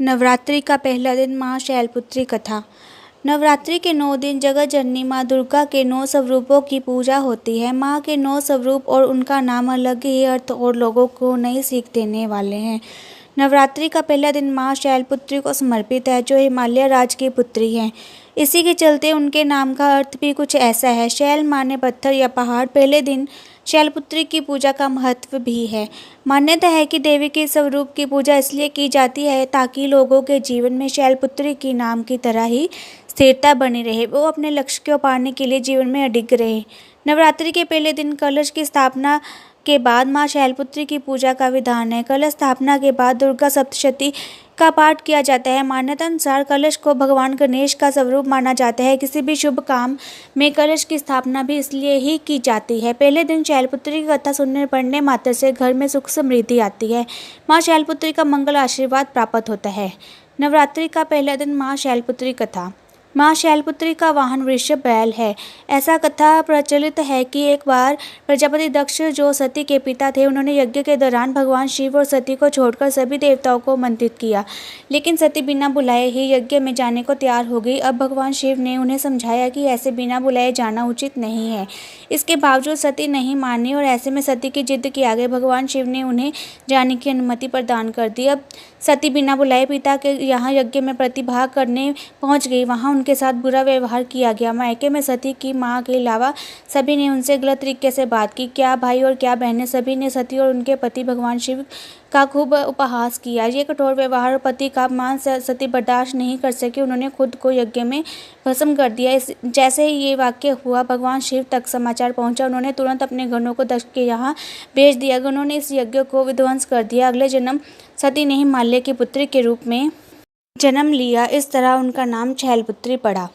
नवरात्रि का पहला दिन माँ शैलपुत्री कथा। नवरात्रि के 9 दिन जगत जननी माँ दुर्गा के 9 स्वरूपों की पूजा होती है। माँ के 9 स्वरूप और उनका नाम अलग ही अर्थ और लोगों को नई सीख देने वाले हैं। नवरात्रि का पहला दिन माँ शैलपुत्री को समर्पित है, जो हिमालय राज की पुत्री हैं। इसी के चलते उनके नाम का अर्थ भी कुछ ऐसा है। शैल माने पत्थर या पहाड़। पहले दिन शैलपुत्री की पूजा का महत्व भी है। मान्यता है कि देवी के स्वरूप की पूजा इसलिए की जाती है ताकि लोगों के जीवन में शैलपुत्री की नाम की तरह ही स्थिरता बनी रहे, वो अपने लक्ष्य को पाने के लिए जीवन में अडिग रहे। नवरात्रि के पहले दिन कलश की स्थापना के बाद माँ शैलपुत्री की पूजा का विधान है। कलश स्थापना के बाद दुर्गा सप्तशती का पाठ किया जाता है। मान्यता अनुसार कलश को भगवान गणेश का स्वरूप माना जाता है। किसी भी शुभ काम में कलश की स्थापना भी इसलिए ही की जाती है। पहले दिन शैलपुत्री की कथा सुनने पढ़ने मात्र से घर में सुख समृद्धि आती है। माँ शैलपुत्री का मंगल आशीर्वाद प्राप्त होता है। नवरात्रि का पहला दिन माँ शैलपुत्री कथा। माँ शैलपुत्री का वाहन वृषभ बैल है। ऐसा कथा प्रचलित है कि एक बार प्रजापति दक्ष, जो सती के पिता थे, उन्होंने यज्ञ के दौरान भगवान शिव और सती को छोड़कर सभी देवताओं को आमंत्रित किया, लेकिन सती बिना बुलाए ही यज्ञ में जाने को तैयार हो गई। अब भगवान शिव ने उन्हें समझाया कि ऐसे बिना बुलाए जाना उचित नहीं है। इसके बावजूद सती नहीं मानी और ऐसे में सती की जिद के आगे भगवान शिव ने उन्हें जाने की अनुमति प्रदान कर दी। अब सती बिना बुलाए पिता के यहाँ यज्ञ में प्रतिभाग करने पहुँच गई। वहाँ उनके साथ बुरा व्यवहार किया गया। मायके में सती की माँ के अलावा सभी ने उनसे गलत तरीके से बात की। क्या भाई और क्या बहनें, सभी ने सती और उनके पति भगवान शिव का खूब उपहास किया। ये कठोर व्यवहार और पति का अपमान सती बर्दाश्त नहीं कर सकी। उन्होंने खुद को यज्ञ में भस्म कर दिया। जैसे ही ये वाक्य हुआ, भगवान शिव तक समाचार पहुंचा। उन्होंने तुरंत अपने गणों को दक्ष के यहाँ भेज दिया। गणों ने इस यज्ञ को विध्वंस कर दिया। अगले जन्म सती ने हिमालय की पुत्री के रूप में जन्म लिया। इस तरह उनका नाम शैलपुत्री पड़ा।